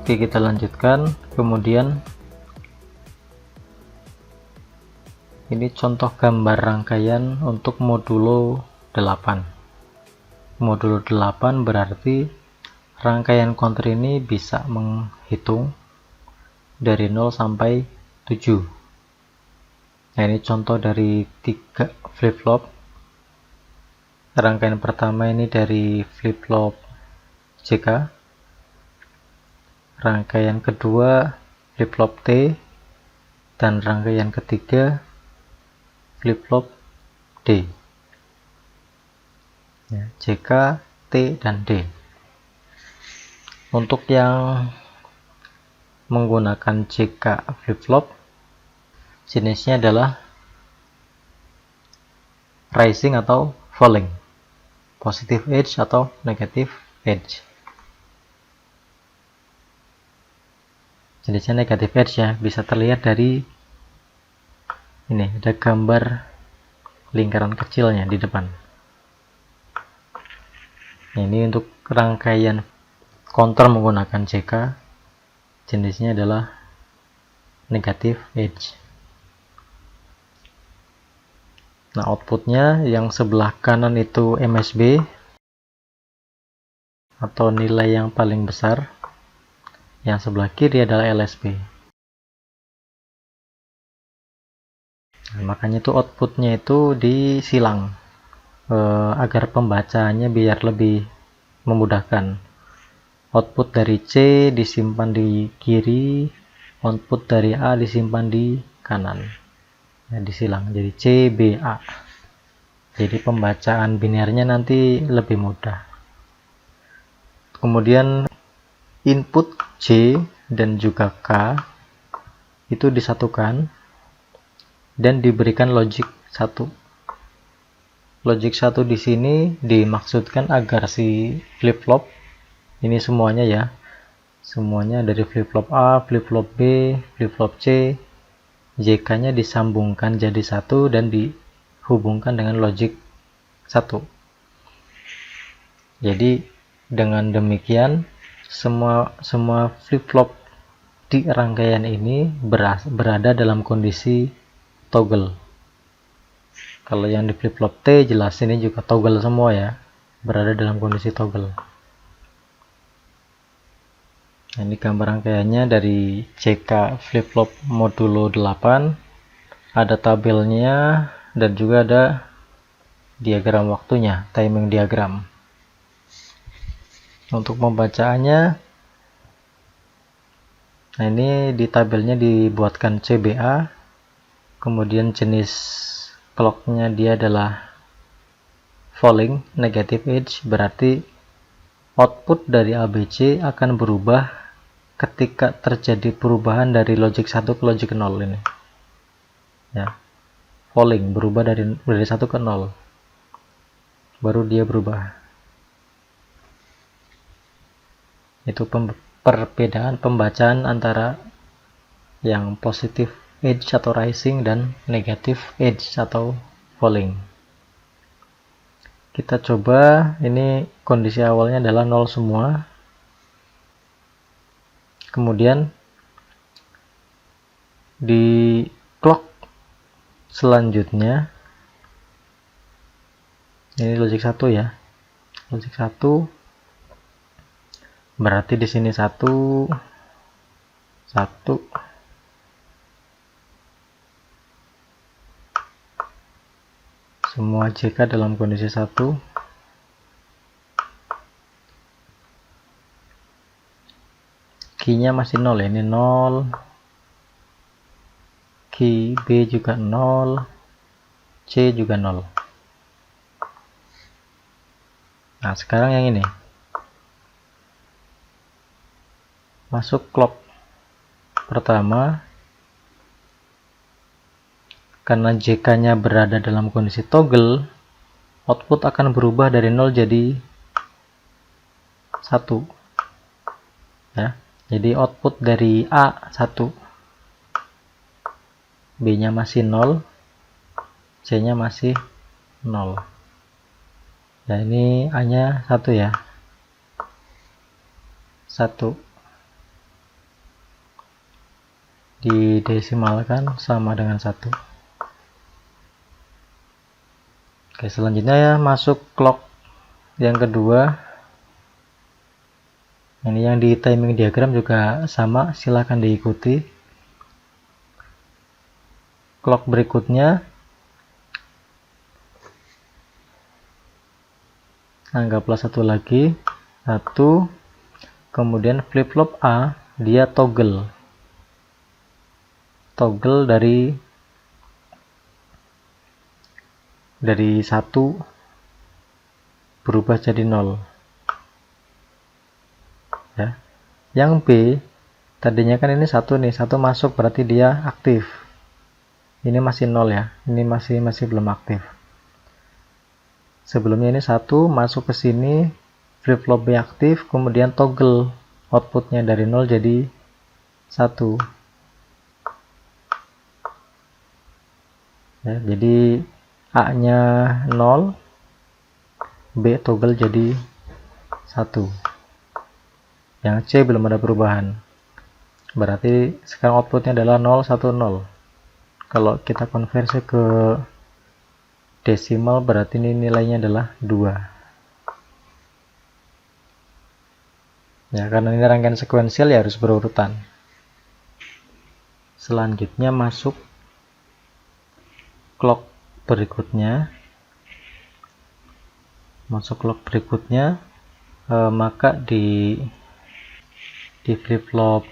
Oke, kita lanjutkan. Kemudian ini contoh gambar rangkaian untuk modulo 8. Modulo 8 berarti rangkaian counter ini bisa menghitung dari 0 sampai 7. Nah, ini contoh dari 3 flip-flop. Rangkaian pertama ini dari flip-flop JK. Rangkaian kedua flip-flop T, dan rangkaian ketiga flip-flop D. Ya, JK, T, dan D. Untuk yang menggunakan JK flip-flop, jenisnya adalah rising atau falling, positive edge atau negative edge. Jenisnya negative edge ya, bisa terlihat dari ini, ada gambar lingkaran kecilnya di depan. Nah, ini untuk rangkaian counter menggunakan JK, jenisnya adalah negative edge. Nah, outputnya yang sebelah kanan itu MSB atau nilai yang paling besar, yang sebelah kiri adalah LSB. Nah, makanya itu outputnya itu disilang agar pembacaannya biar lebih memudahkan. Output dari C disimpan di kiri, output dari A disimpan di kanan. Nah, disilang jadi CBA. Jadi pembacaan binarnya nanti lebih mudah. Kemudian input J dan juga K itu disatukan dan diberikan logic 1. Logic 1 di sini dimaksudkan agar si flip-flop ini semuanya ya, semuanya dari flip-flop A, flip-flop B, flip-flop C, JK-nya disambungkan jadi satu dan dihubungkan dengan logic 1. Jadi dengan demikian semua flip-flop di rangkaian ini berada dalam kondisi toggle. Kalau yang di flip-flop T jelas ini juga toggle semua ya, berada dalam kondisi toggle. Nah, ini gambar rangkaiannya dari JK flip-flop modulo 8. Ada tabelnya dan juga ada diagram waktunya, timing diagram. Untuk pembacaannya, nah ini di tabelnya dibuatkan CBA, kemudian jenis clocknya dia adalah falling, negative edge, berarti output dari ABC akan berubah ketika terjadi perubahan dari logic 1 ke logic 0 ini. Ya. Falling, berubah dari 1 ke 0. Baru dia berubah. Itu perbedaan pembacaan antara yang positive edge atau rising dan negative edge atau falling. Kita coba, ini kondisi awalnya adalah 0 semua. Kemudian di clock selanjutnya, ini logic 1 ya. Logic 1 berarti di sini 1 semua JK dalam kondisi 1. Key-nya masih 0 ya, ini 0. Key B juga 0. C juga 0. Nah, sekarang yang ini. Masuk clock pertama. Karena JK-nya berada dalam kondisi toggle, output akan berubah dari 0 jadi 1. Ya. Jadi output dari A 1. B-nya masih 0. C-nya masih 0. Nah, ini A-nya 1 ya. 1. didesimalkan sama dengan 1. Oke, selanjutnya ya masuk clock yang kedua. Ini yang di timing diagram juga sama, silahkan diikuti. Clock berikutnya anggaplah 1 lagi, 1, kemudian flip flop A dia toggle dari 1 berubah jadi 0 ya. Yang B tadinya kan ini 1 nih, 1 masuk berarti dia aktif. Ini masih 0 ya, ini masih belum aktif. Sebelumnya ini 1 masuk ke sini, flip flop B aktif, kemudian toggle outputnya dari 0 jadi 1 ya, jadi A nya 0, B toggle jadi 1. Yang C belum ada perubahan, berarti sekarang outputnya adalah 0, 1, 0. Kalau kita konversi ke desimal berarti ini nilainya adalah 2 ya, karena ini rangkaian sekuensial ya harus berurutan. Selanjutnya masuk clock berikutnya, maka di flip flop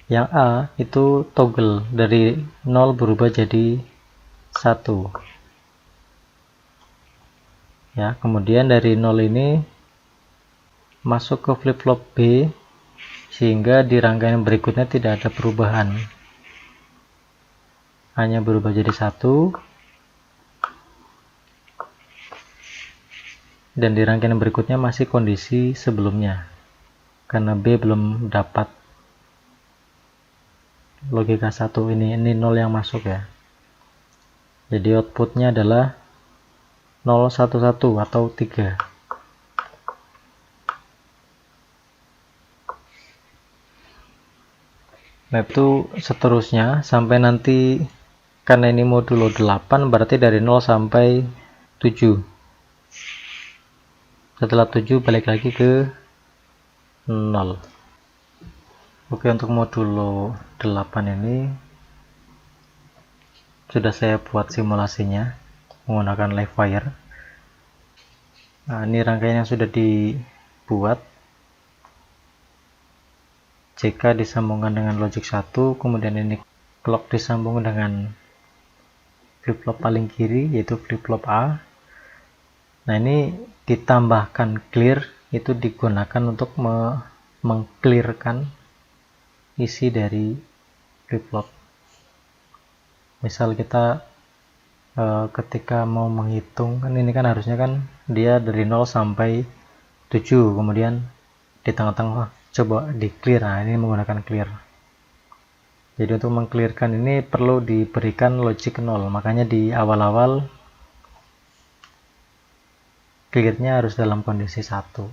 yang A itu toggle dari 0 berubah jadi 1 ya. Kemudian dari 0 ini masuk ke flip flop B sehingga di rangkaian berikutnya tidak ada perubahan, hanya berubah jadi 1, dan di rangkaian berikutnya masih kondisi sebelumnya karena B belum dapat logika 1 ini 0 yang masuk ya. Jadi outputnya adalah 0, 1, 1 atau 3. Nah itu seterusnya sampai nanti, karena ini modulo 8 berarti dari 0 sampai 7. Setelah 7 balik lagi ke 0. Oke, untuk modulo 8 ini sudah saya buat simulasinya menggunakan live wire. Nah, ini rangkaian yang sudah dibuat. JK disambungkan dengan logic 1, kemudian ini clock disambung dengan flip flop paling kiri yaitu flip flop A. Nah, ini ditambahkan clear, itu digunakan untuk mengclearkan isi dari flip flop. Misal kita ketika mau menghitung, kan ini kan harusnya kan dia dari 0 sampai 7, kemudian di tengah-tengah coba di clear. Nah, ini menggunakan clear. Jadi untuk mengclearkan ini perlu diberikan logic 0, makanya di awal-awal clearnya harus dalam kondisi 1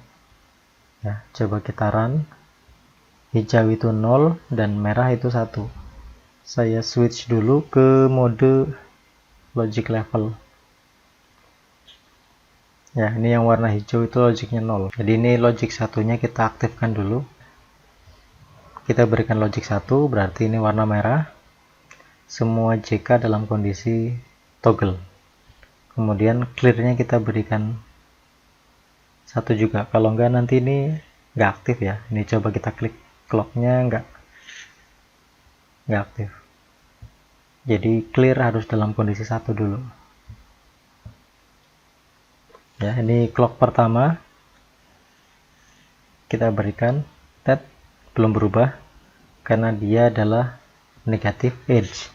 ya. Coba kita run, hijau itu 0 dan merah itu 1. Saya switch dulu ke mode logic level ya. Ini yang warna hijau itu logiknya 0, jadi ini logic satunya kita aktifkan dulu. Kita berikan logic 1, berarti ini warna merah, semua JK dalam kondisi toggle. Kemudian clearnya kita berikan 1 juga, kalau enggak nanti ini enggak aktif ya. Ini coba kita klik clocknya, enggak aktif. Jadi clear harus dalam kondisi 1 dulu ya. Ini clock pertama kita berikan tet, belum berubah karena dia adalah negative edge,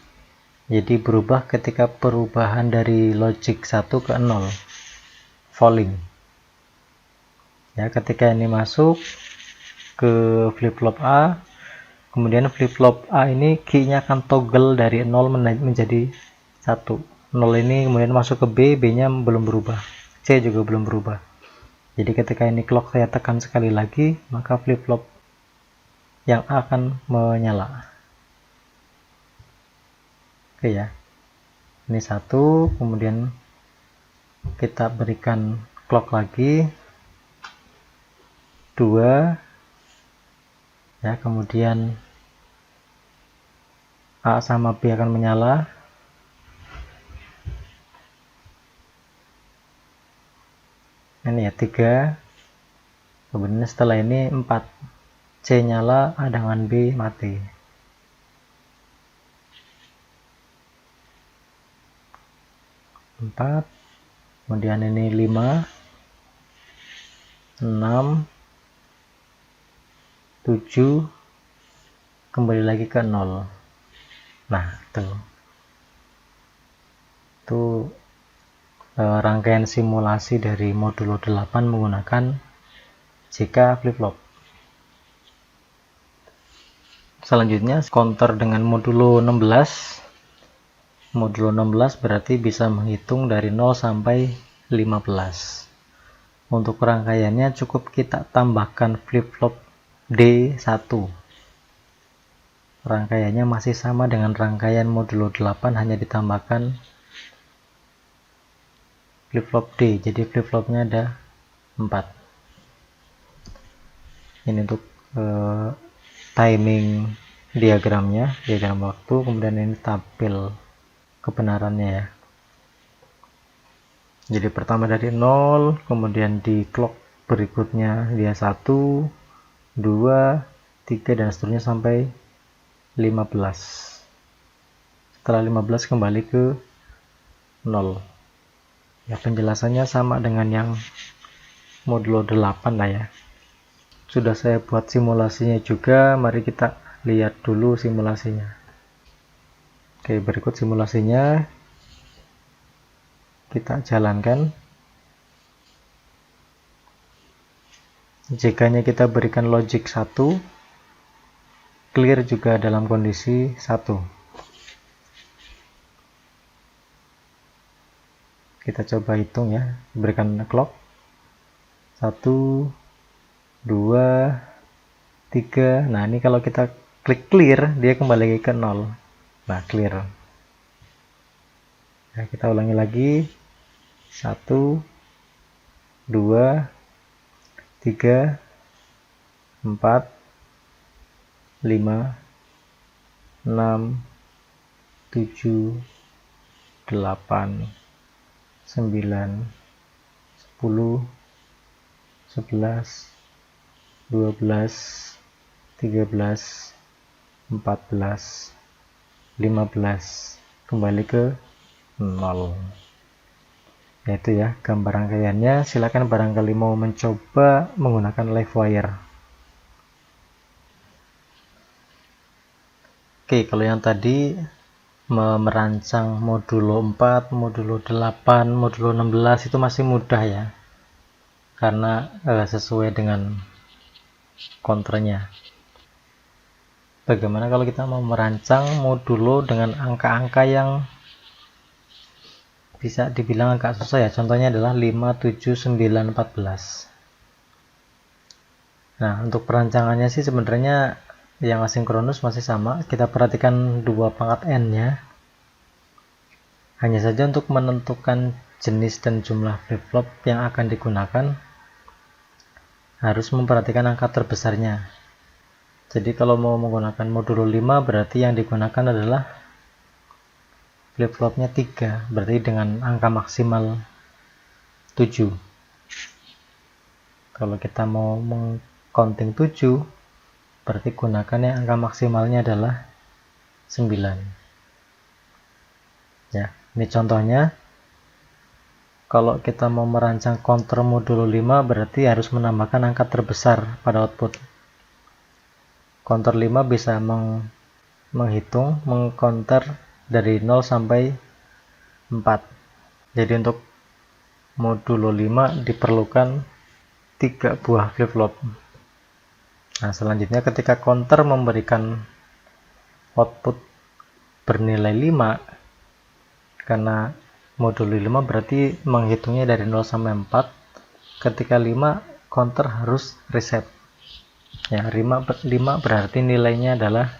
jadi berubah ketika perubahan dari logic 1 ke 0, falling ya. Ketika ini masuk ke flip flop A, kemudian flip flop A ini key-nya akan toggle dari 0 menjadi 1. 0 ini kemudian masuk ke B, B-nya belum berubah, C juga belum berubah. Jadi ketika ini clock saya tekan sekali lagi, maka flip flop yang akan menyala. Oke ya, ini 1, kemudian kita berikan clock lagi 2 ya, kemudian A sama B akan menyala. Ini ya 3, kemudian setelah ini 4, C nyala, A dengan B mati. Empat, kemudian ini 5, 6, 7, kembali lagi ke 0. Nah, itu rangkaian simulasi dari modulo 8 menggunakan JK flip-flop. Selanjutnya counter dengan modulo 16. Modulo 16 berarti bisa menghitung dari 0 sampai 15. Untuk rangkaiannya cukup kita tambahkan flip-flop D1. Rangkaiannya masih sama dengan rangkaian modulo 8, hanya ditambahkan flip-flop D. Jadi flip-flopnya ada 4. Ini untuk timing diagramnya, diagram waktu, kemudian ini tabel kebenarannya ya. Jadi pertama dari 0, kemudian di clock berikutnya dia 1, 2, 3 dan seterusnya sampai 15. Setelah 15 kembali ke 0. Ya, penjelasannya sama dengan yang modulo 8 lah ya. Sudah saya buat simulasinya juga, mari kita lihat dulu simulasinya. Oke, berikut simulasinya. Kita jalankan. JK-nya kita berikan logic 1. Clear juga dalam kondisi 1. Kita coba hitung ya, berikan clock 1, 2, 3. Nah, ini kalau kita klik clear, dia kembali lagi ke 0. Nah, clear. Nah, kita ulangi lagi. 1, 2, 3, 4, 5, 6, 7, 8, 9, 10, 11, 12, 13, 14, 15, kembali ke 0. Yaitu ya gambar rangkaiannya. Silakan barangkali mau mencoba menggunakan live wire. Oke, kalau yang tadi merancang modulo 4, modulo 8, modulo 16 itu masih mudah ya, karena sesuai dengan counternya. Bagaimana kalau kita mau merancang modulo dengan angka-angka yang bisa dibilang agak susah ya? Contohnya adalah 5, 7, 9, 14. Nah, untuk perancangannya sih sebenarnya yang asinkronus masih sama. Kita perhatikan 2 pangkat n-nya. Hanya saja untuk menentukan jenis dan jumlah flip-flop yang akan digunakan harus memperhatikan angka terbesarnya. Jadi kalau mau menggunakan modulo 5 berarti yang digunakan adalah flip-flopnya 3, berarti dengan angka maksimal 7. Kalau kita mau mengcounting 7, berarti gunakan yang angka maksimalnya adalah 9. Ya, ini contohnya. Kalau kita mau merancang counter modulo 5 berarti harus menambahkan angka terbesar pada output. Counter 5 bisa menghitung, mengcounter dari 0 sampai 4. Jadi untuk modulo 5 diperlukan 3 buah flip-flop. Nah, selanjutnya ketika counter memberikan output bernilai 5, karena modulo 5 berarti menghitungnya dari 0 sampai 4. Ketika 5, counter harus reset. Ya, 5 berarti nilainya adalah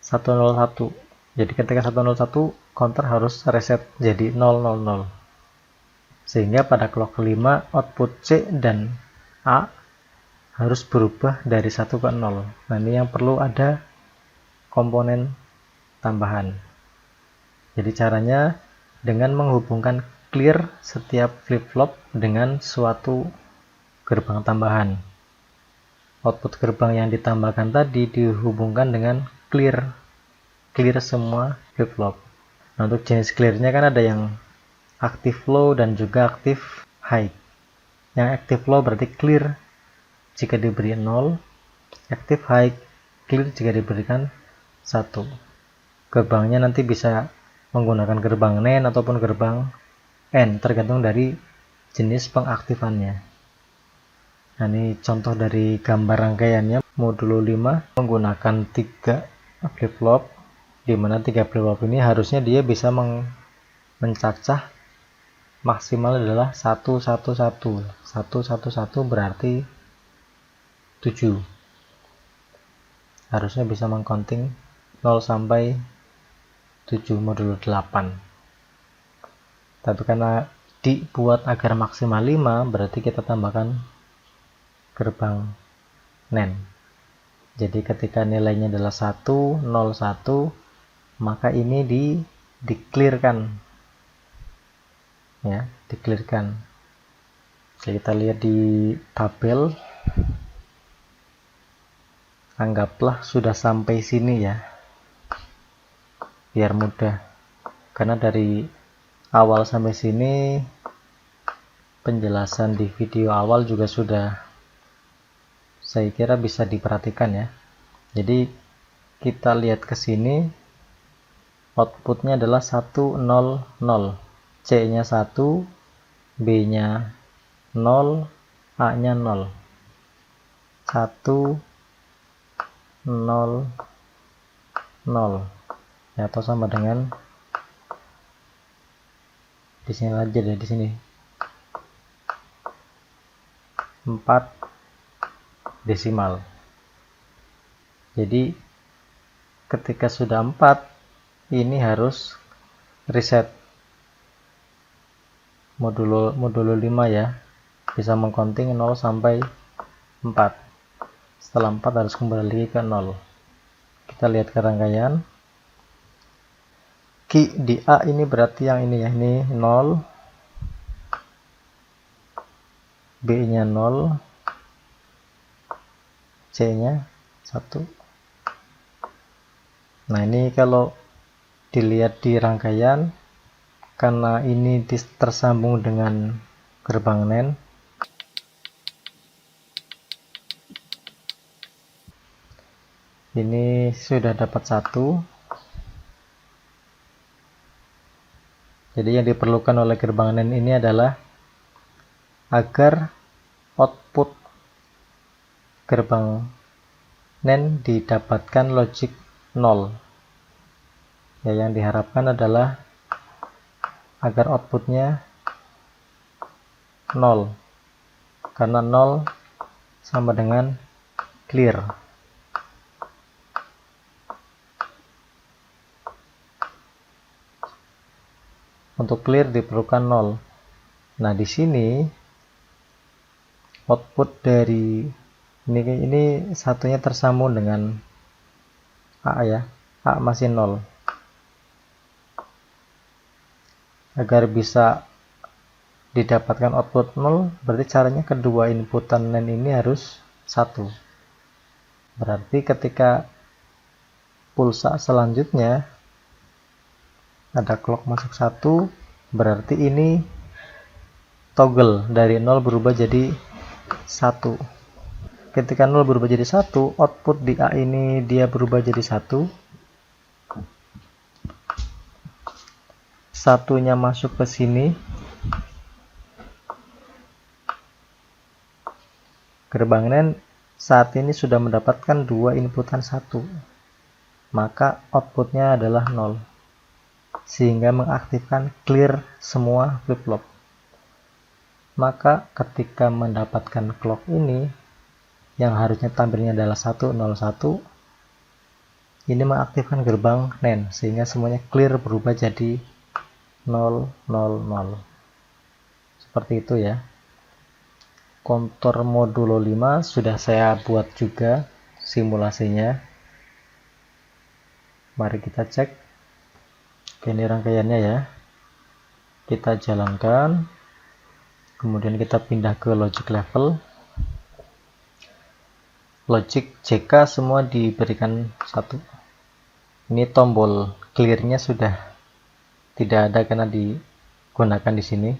101. Jadi ketika 101 counter harus reset jadi 000. Sehingga pada clock kelima output C dan A harus berubah dari 1 ke 0. Nah, ini yang perlu ada komponen tambahan. Jadi caranya dengan menghubungkan clear setiap flip-flop dengan suatu gerbang tambahan. Output gerbang yang ditambahkan tadi dihubungkan dengan clear semua flip-flop. Nah, untuk jenis clearnya kan ada yang active low dan juga active high. Yang active low berarti clear jika diberi 0, active high clear jika diberikan 1. Gerbangnya nanti bisa menggunakan gerbang NAND ataupun gerbang N, tergantung dari jenis pengaktifannya. Nah, ini contoh dari gambar rangkaiannya. Modulo 5 menggunakan 3 flip-flop, di mana 3 flip-flop ini harusnya dia bisa mencacah maksimal adalah 111. 111 berarti 7. Harusnya bisa mengcounting 0 sampai 7 modulo 8. Tapi karena dibuat agar maksimal 5, berarti kita tambahkan gerbang NAND. Jadi ketika nilainya adalah 101, maka ini di-clearkan. Ya, di-clearkan. Jadi kita lihat di tabel. Anggaplah sudah sampai sini ya. Biar mudah. Karena dari awal sampai sini penjelasan di video awal juga sudah, saya kira bisa diperhatikan ya. Jadi kita lihat ke sini, outputnya adalah 100, C-nya 1, B-nya 0, A-nya 0. 1 0 0 ya, atau sama dengan di sini aja deh, di sini 4 desimal. Jadi ketika sudah 4, ini harus reset modulo 5 ya, bisa mengcounting 0 sampai 4. Setelah 4 harus kembali ke 0. Kita lihat ke rangkaian. Key di A ini berarti yang ini ya, ini 0, B-nya 0, C-nya 1. Nah, ini kalau dilihat di rangkaian, karena ini tersambung dengan gerbang NAND, ini sudah dapat 1. Jadi yang diperlukan oleh gerbang NAND ini adalah agar output gerbang NAND didapatkan logic 0. Ya, yang diharapkan adalah agar outputnya 0. Karena 0 sama dengan clear. Untuk clear diperlukan 0. Nah, di sini output dari ini satunya tersambung dengan A ya. A masih 0. Agar bisa didapatkan output 0, berarti caranya kedua inputan NAND ini harus 1. Berarti ketika pulsa selanjutnya ada clock masuk 1, berarti ini toggle dari 0 berubah jadi 1. Ketika 0 berubah jadi 1, output di A ini dia berubah jadi 1. Satunya masuk ke sini. Gerbang NAND saat ini sudah mendapatkan 2 inputan 1. Maka outputnya adalah 0. Sehingga mengaktifkan clear semua flip-flop. Maka ketika mendapatkan clock ini, yang harusnya tampilnya adalah 101, ini mengaktifkan gerbang NAND sehingga semuanya clear berubah jadi 000. Seperti itu ya. Kontur modulo 5 sudah saya buat juga simulasinya. Mari kita cek. Oke, ini rangkaiannya ya. Kita jalankan. Kemudian kita pindah ke logic level. Logic JK semua diberikan 1. Ini tombol clearnya sudah tidak ada karena digunakan di sini.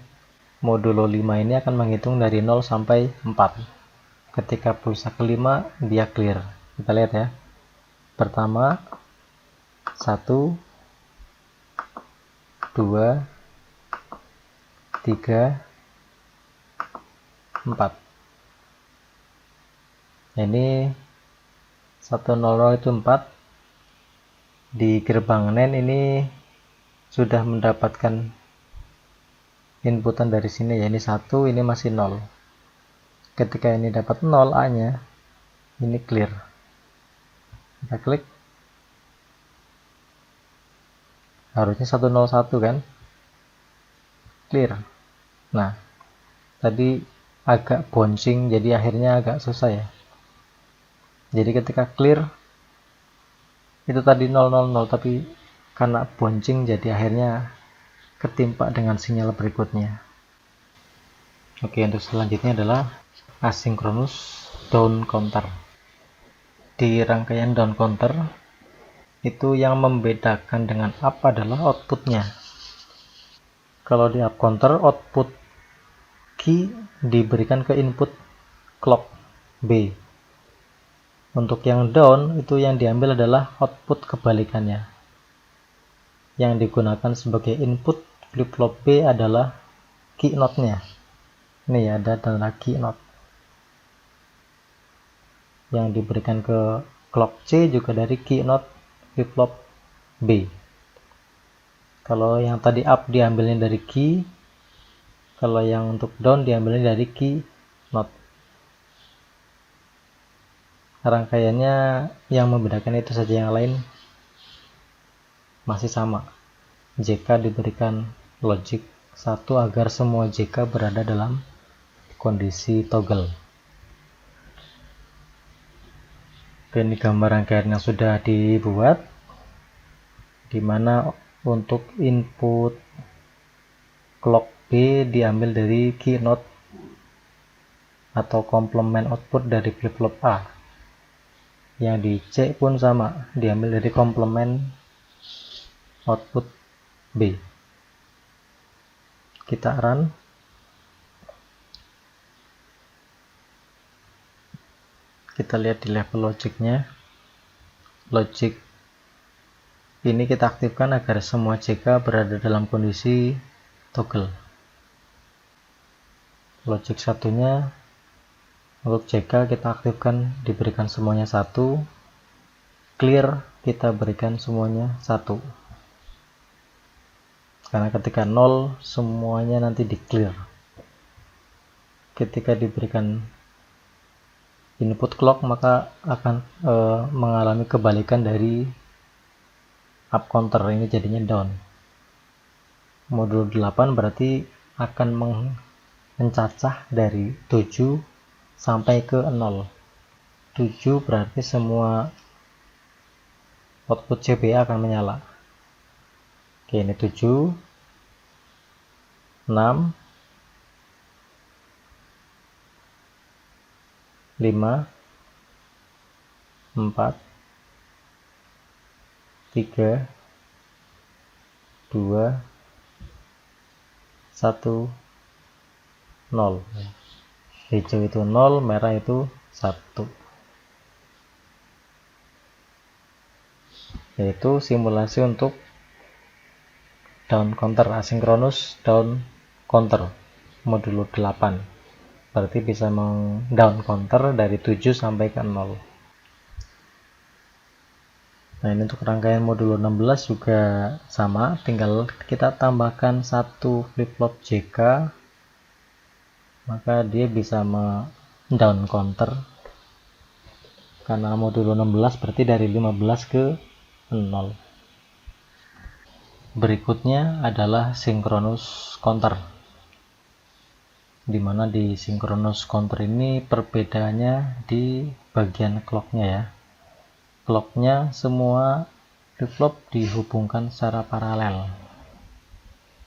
Modulo 5 ini akan menghitung dari 0 sampai 4. Ketika pulsa kelima dia clear. Kita lihat ya. Pertama 1, 2, 3, 4. Ini 100 itu 4. Di gerbang NAND ini sudah mendapatkan inputan dari sini ya. Ini 1, ini masih 0. Ketika ini dapat 0 A nya, ini clear. Kita klik. Harusnya 101 kan? Clear. Nah, tadi agak bouncing jadi akhirnya agak susah ya. Jadi ketika clear itu tadi 000 tapi karena bouncing jadi akhirnya ketimpa dengan sinyal berikutnya. Oke, untuk selanjutnya adalah asynchronous down counter. Di rangkaian down counter itu yang membedakan dengan up adalah outputnya. Kalau di up counter output key diberikan ke input clock B. Untuk yang down itu yang diambil adalah output kebalikannya. Yang digunakan sebagai input flip-flop B adalah key note-nya. Ini ya, ada tanda key note. Yang diberikan ke clock C juga dari key note flip-flop B. Kalau yang tadi up diambilnya dari key, kalau yang untuk down diambilnya dari key note. Rangkaiannya yang membedakan itu saja, yang lain masih sama. JK diberikan logic 1 agar semua JK berada dalam kondisi toggle. Ini gambar rangkaian yang sudah dibuat, dimana untuk input clock B diambil dari key note atau komplement output dari flip-flop A. Yang di C pun sama, diambil dari komplement output B. Kita run. Kita lihat di level logiknya. Logic ini kita aktifkan agar semua JK berada dalam kondisi toggle. Logic satunya untuk JK kita aktifkan, diberikan semuanya 1. Clear kita berikan semuanya 1. Karena ketika 0 semuanya nanti di clear. Ketika diberikan input clock maka akan mengalami kebalikan dari up counter, ini jadinya down. Modul 8 berarti akan mencacah dari 7 sampai ke 0. 7 berarti semua output CBA akan menyala. Oke, ini 7, 6, 5, 4, 3, 2, 1, 0. Hijau itu 0, merah itu 1. Yaitu simulasi untuk down counter, asynchronous down counter modulo 8. Berarti bisa down counter dari 7 sampai ke 0. Nah, ini untuk rangkaian modulo 16 juga sama, tinggal kita tambahkan 1 flip-flop JK, maka dia bisa down counter karena modulo 16 berarti dari 15 ke 0. Berikutnya adalah synchronous counter, dimana di synchronous counter ini perbedaannya di bagian clocknya ya. Clocknya semua flip-flop dihubungkan secara paralel.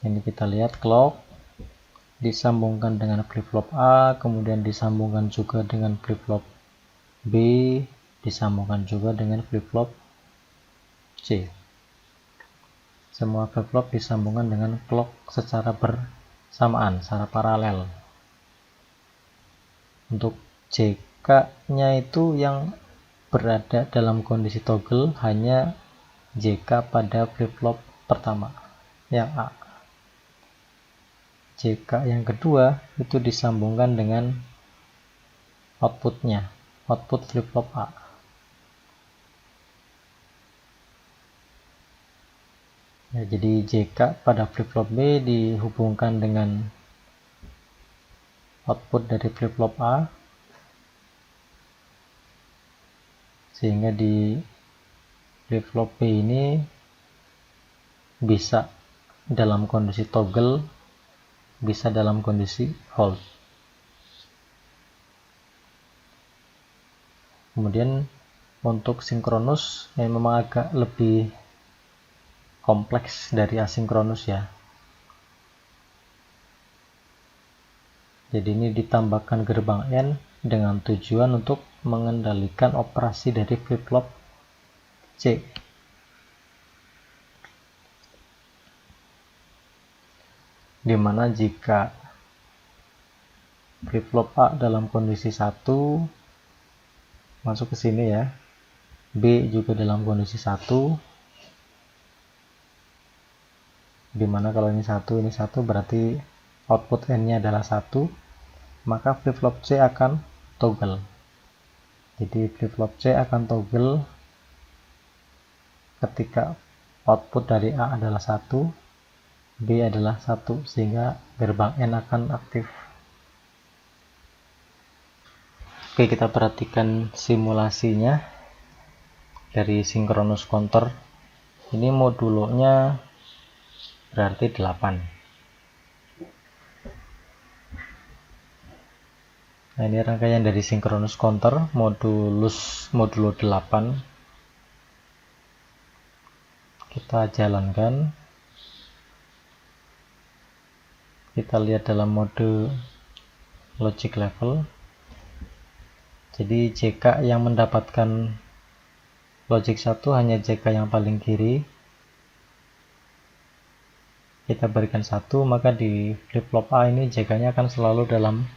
Ini kita lihat clock disambungkan dengan flip-flop A, kemudian disambungkan juga dengan flip-flop B, disambungkan juga dengan flip-flop C. Semua flip-flop disambungkan dengan clock secara bersamaan, secara paralel. Untuk JK-nya itu yang berada dalam kondisi toggle hanya JK pada flip-flop pertama, yang A. JK yang kedua itu disambungkan dengan outputnya, output flip-flop A. Ya, jadi JK pada flip-flop B dihubungkan dengan output dari flip-flop A, sehingga di flip-flop B ini bisa dalam kondisi toggle, bisa dalam kondisi hold. Kemudian untuk sinkronus yang memang agak lebih kompleks dari asinkronus ya. Jadi ini ditambahkan gerbang N dengan tujuan untuk mengendalikan operasi dari flip-flop C. Dimana jika flip-flop A dalam kondisi 1 masuk ke sini ya, B juga dalam kondisi 1, dimana kalau ini 1 berarti output N nya adalah 1, maka flip-flop C akan toggle. Jadi flip-flop C akan toggle ketika output dari A adalah 1, B adalah 1, sehingga gerbang N akan aktif. Oke, kita perhatikan simulasinya dari synchronous counter. Ini modulonya berarti 8. Nah, ini rangkaian dari synchronous counter modulo 8. Kita jalankan. Kita lihat dalam mode logic level. Jadi JK yang mendapatkan logic 1 hanya JK yang paling kiri. Kita berikan 1, maka di flip-flop A ini JK-nya akan selalu dalam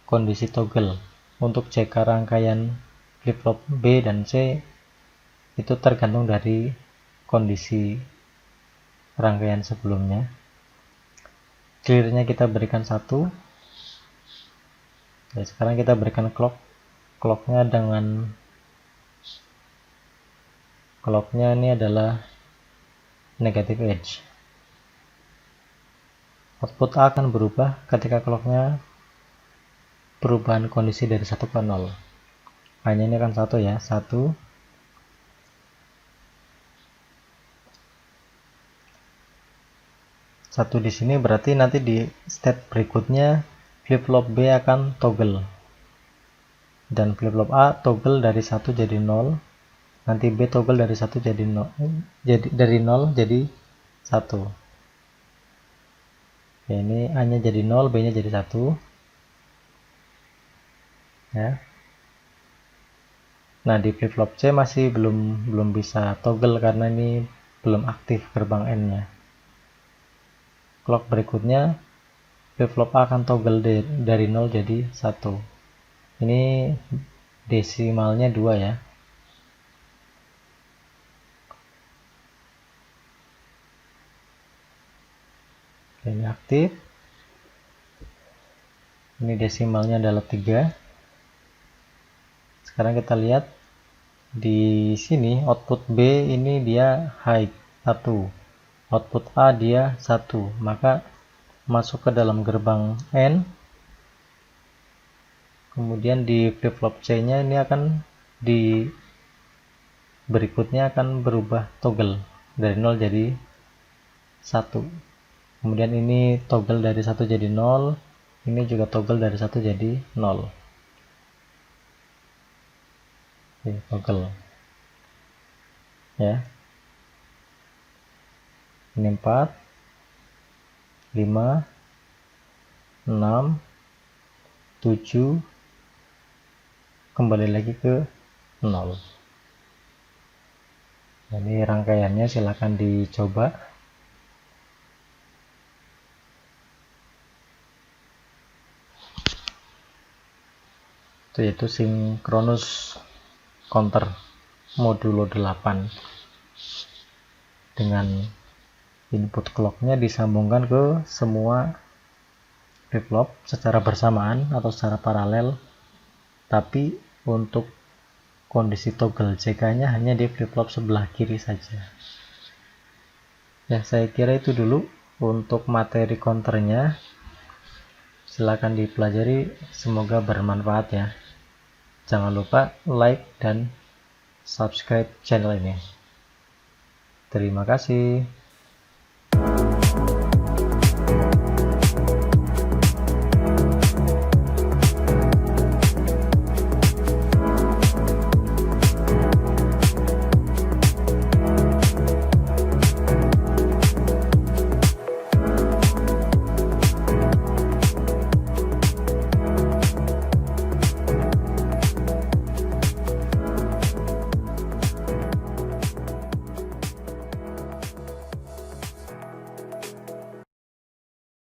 kondisi toggle. Untuk JK rangkaian flip-flop B dan C itu tergantung dari kondisi rangkaian sebelumnya. Clear-nya kita berikan 1. Ya, sekarang kita berikan clock-nya dengan clock-nya ini adalah negative edge. Output A akan berubah ketika clock-nya perubahan kondisi dari 1 ke 0. Hanya ini akan 1 ya, 1. Satu di sini berarti nanti di step berikutnya flip-flop B akan toggle. Dan flip-flop A toggle dari 1 jadi 0. Nanti B toggle dari 1 jadi 0, dari 0 jadi 1. Ya, ini A-nya jadi 0, B-nya jadi 1. Ya. Nah, di flip-flop C masih belum bisa toggle karena ini belum aktif gerbang N-nya. Clock berikutnya flip-flop A akan toggle dari 0 jadi 1. Ini desimalnya 2 ya. Ini aktif. Ini desimalnya adalah 3. Sekarang kita lihat di sini output B ini dia high 1. Output A dia 1. Maka masuk ke dalam gerbang N. Kemudian di flip-flop C-nya ini akan di berikutnya akan berubah toggle dari 0 jadi 1. Kemudian ini toggle dari 1 jadi 0, ini juga toggle dari 1 jadi 0. Oke, toggle ya. Ini 4, 5, 6, 7, kembali lagi ke 0. Ini rangkaiannya silahkan dicoba. Itu yaitu sinkronus counter modulo 8 dengan input clocknya disambungkan ke semua flip-flop secara bersamaan atau secara paralel, tapi untuk kondisi toggle JK nya hanya di flip-flop sebelah kiri saja. Ya, saya kira itu dulu untuk materi counternya. Silakan dipelajari, semoga bermanfaat ya. Jangan lupa like dan subscribe channel ini. Terima kasih.